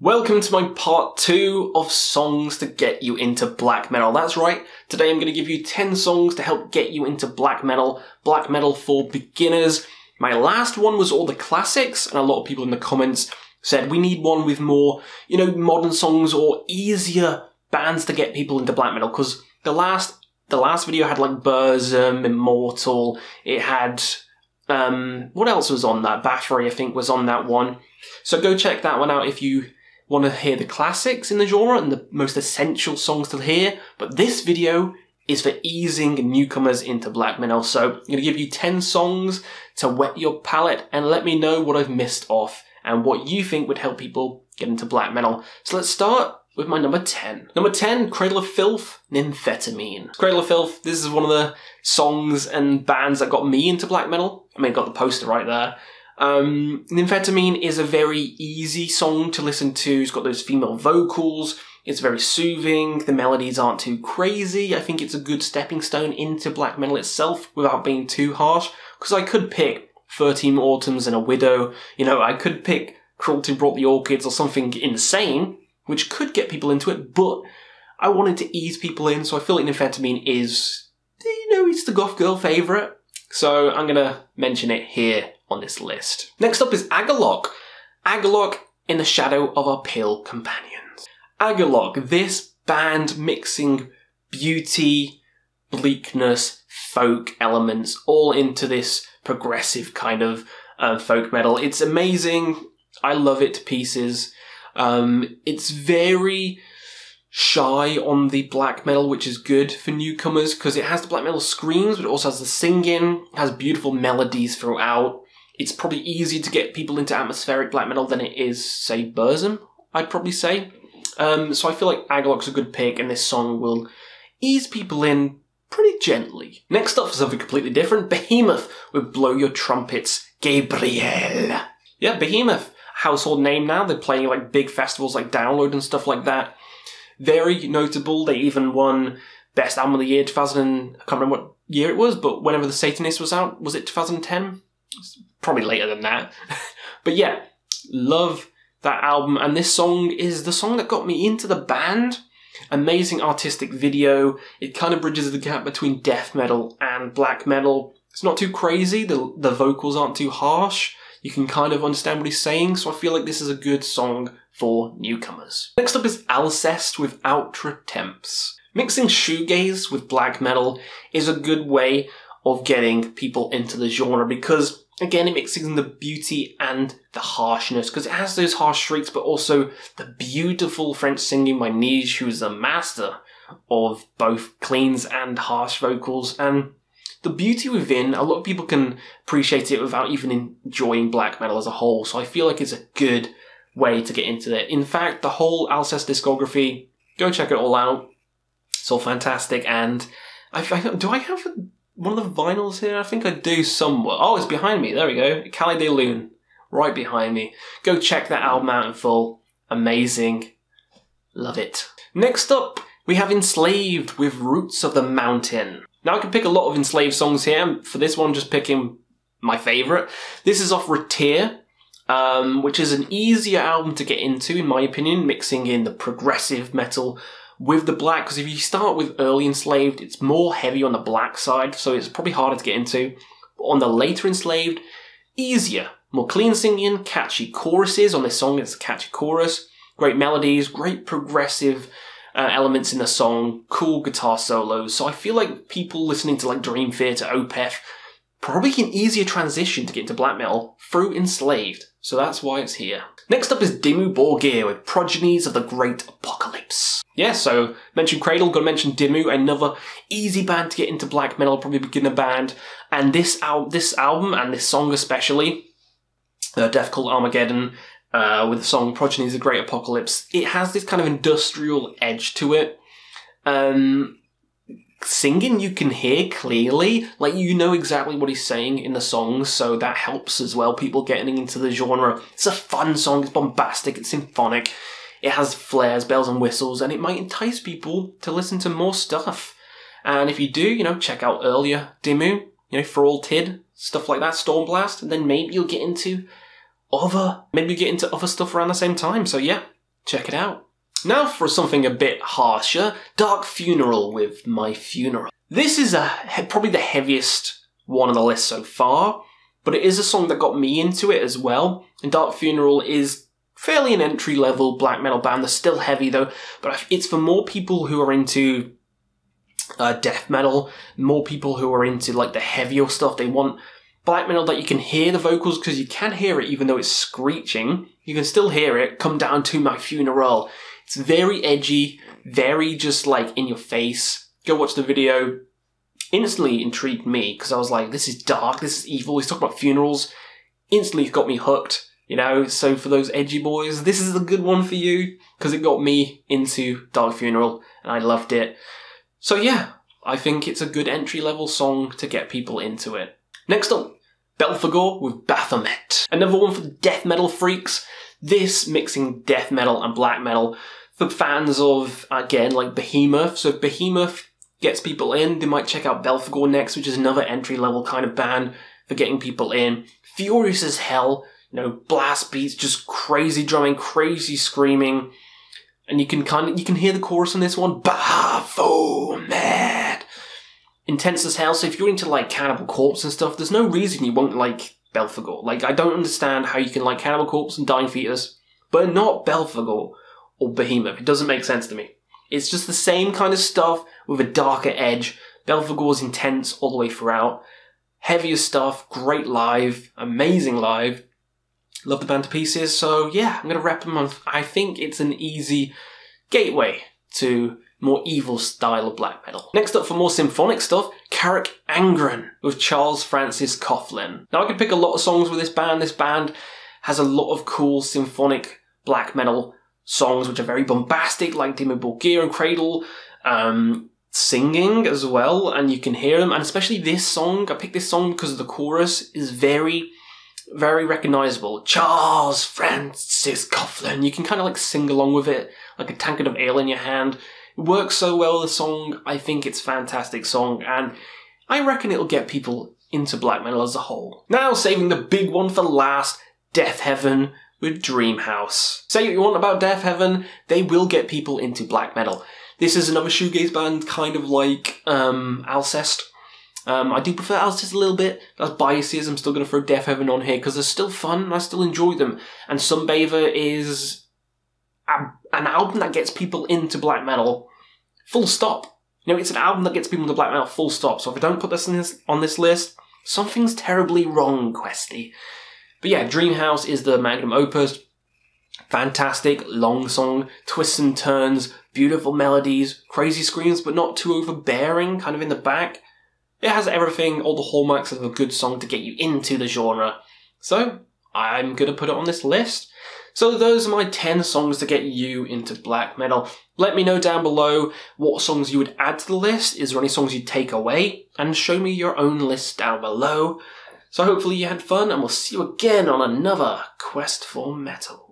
Welcome to my part 2 of songs to get you into black metal. That's right, today I'm going to give you 10 songs to help get you into black metal for beginners. My last one was all the classics, and a lot of people in the comments said we need one with more, modern songs or easier bands to get people into black metal, because the last video had like Burzum, Immortal, it had, what else was on that? Bathory, I think, was on that one. So go check that one out if you want to hear the classics in the genre and the most essential songs to hear. But this video is for easing newcomers into black metal. So I'm going to give you 10 songs to whet your palate and let me know what I've missed off and what you think would help people get into black metal. So let's start with my number 10. Number 10, Cradle of Filth, Nymphetamine. Cradle of Filth, this is one of the songs and bands that got me into black metal. I mean, got the poster right there. Nymphetamine is a very easy song to listen to. It's got those female vocals. It's very soothing. The melodies aren't too crazy. I think it's a good stepping stone into black metal itself without being too harsh. Because I could pick 13 Autumns and a Widow. I could pick Cruelty Brought the Orchids or something insane, which could get people into it, but I wanted to ease people in, so I feel like Nymphetamine is, it's the goth girl favourite. So I'm going to mention it here on this list. Next up is Agolog. Agolog in the Shadow of Our Pale Companions. Agolog, this band mixing beauty, bleakness, folk elements all into this progressive kind of folk metal. It's amazing. I love it to pieces. It's very shy on the black metal, which is good for newcomers because it has the black metal screams, but it also has the singing, has beautiful melodies throughout. It's probably easier to get people into atmospheric black metal than it is, say, Burzum, I'd probably say. So I feel like Agolog's a good pick, and this song will ease people in pretty gently. Next up is something completely different, Behemoth with Blow Your Trumpets, Gabriel. Yeah, Behemoth, household name now. They're playing like big festivals like Download and stuff like that. Very notable. They even won Best Album of the Year, I can't remember what year it was, but whenever The Satanist was out, was it 2010? It's probably later than that. But yeah, love that album, and this song is the song that got me into the band. Amazing artistic video. It kind of bridges the gap between death metal and black metal. It's not too crazy, the vocals aren't too harsh. You can kind of understand what he's saying, so I feel like this is a good song for newcomers. Next up is Alcest with Autre, temps. Mixing shoegaze with black metal is a good way of getting people into the genre because, again, it mixes in the beauty and the harshness because it has those harsh shrieks, but also the beautiful French singing by Nige, who is a master of both cleans and harsh vocals, and the beauty within, a lot of people can appreciate it without even enjoying black metal as a whole, so I feel like it's a good way to get into it. In fact, the whole Alcest discography, go check it all out. It's all fantastic, and do I have one of the vinyls here? I think I do somewhere. Oh, it's behind me. There we go. Calle de Lune, right behind me. Go check that album out in full. Amazing. Love it. Next up, we have Enslaved with Roots of the Mountain. Now, I can pick a lot of Enslaved songs here. For this one, I'm just picking my favourite. This is off Retire, which is an easier album to get into, in my opinion, mixing in the progressive metal with the black, because if you start with early Enslaved, it's more heavy on the black side, so it's probably harder to get into. But on the later Enslaved, easier. More clean singing, catchy choruses. On this song, it's a catchy chorus. Great melodies, great progressive elements in the song, cool guitar solos. So I feel like people listening to like Dream Theater, Opeth, probably an easier transition to get into black metal through Enslaved. So that's why it's here. Next up is Dimmu Borgir with Progenies of the Great Apocalypse. Yeah, so mentioned Cradle, gotta mention Dimmu, another easy band to get into black metal, probably a beginner band. And this album and this song especially, Death Cult Armageddon, with the song Progenies of the Great Apocalypse, it has this kind of industrial edge to it. Singing you can hear clearly, like you know exactly what he's saying in the songs, so that helps as well, people getting into the genre. It's a fun song, it's bombastic, it's symphonic, it has flares, bells and whistles, and it might entice people to listen to more stuff. And if you do, check out earlier Demu, For All Tid, stuff like that, Stormblast, and then maybe you'll get into other stuff around the same time, so yeah. check it out. Now for something a bit harsher, Dark Funeral with My Funeral. This is probably the heaviest one on the list so far, but it is a song that got me into it as well. And Dark Funeral is fairly an entry-level black metal band. They're still heavy though, but it's for more people who are into death metal, more people who are into like the heavier stuff. They want black metal that you can hear the vocals, because you can hear it even though it's screeching. You can still hear it. Come Down to My Funeral. It's very edgy, very just like in your face. Go watch the video. Instantly intrigued me because I was like, this is dark, this is evil. He's talking about funerals. Instantly got me hooked. You know, so for those edgy boys, this is a good one for you, because it got me into Dark Funeral, and I loved it. So yeah, I think it's a good entry-level song to get people into it. Next up, Belphegor with Bafomet. Another one for the death metal freaks. This mixing death metal and black metal for fans of, again, like Behemoth. So if Behemoth gets people in, they might check out Belphegor next, which is another entry-level kind of band for getting people in. Furious as hell. You know, blast beats, just crazy drumming, crazy screaming. And you can hear the chorus on this one. Bafomet! Intense as hell. So if you're into like Cannibal Corpse and stuff, there's no reason you won't like Belphegor. Like, I don't understand how you can like Cannibal Corpse and Dying Fetus, but not Belphegor or Behemoth. It doesn't make sense to me. It's just the same kind of stuff with a darker edge. Belphegor's intense all the way throughout. Heavier stuff, great live, amazing live. Love the band to pieces, so yeah, I'm going to wrap them on. I think it's an easy gateway to more evil style of black metal. Next up for more symphonic stuff, Carrick Angeren with Charles Francis Coughlin. Now I could pick a lot of songs with this band. This band has a lot of cool symphonic black metal songs which are very bombastic, like Dimmu, Borgir and Cradle, singing as well, and you can hear them. And especially this song, I picked this song because the chorus is very recognizable. Charles Francis Coughlin. You can kind of like sing along with it like a tankard of ale in your hand. It works so well, the song. I think it's a fantastic song, and I reckon it'll get people into black metal as a whole. Now, saving the big one for last, Deafheaven with Dreamhouse. Say what you want about Deafheaven, they will get people into black metal. This is another shoegaze band, kind of like Alcest. I do prefer Alcest a little bit. That's biases. I'm still going to throw Deafheaven on here because they're still fun and I still enjoy them. And Sunbather is an album that gets people into black metal, full stop. You know, it's an album that gets people into black metal, full stop. So if I don't put this on this list, something's terribly wrong, Questy. But yeah, Dreamhouse is the magnum opus. Fantastic, long song, twists and turns, beautiful melodies, crazy screams, but not too overbearing, kind of in the back. It has everything, all the hallmarks of a good song to get you into the genre. So, I'm going to put it on this list. So those are my 10 songs to get you into black metal. Let me know down below what songs you would add to the list. Is there any songs you'd take away? And show me your own list down below. So hopefully you had fun, and we'll see you again on another Quest for Metal.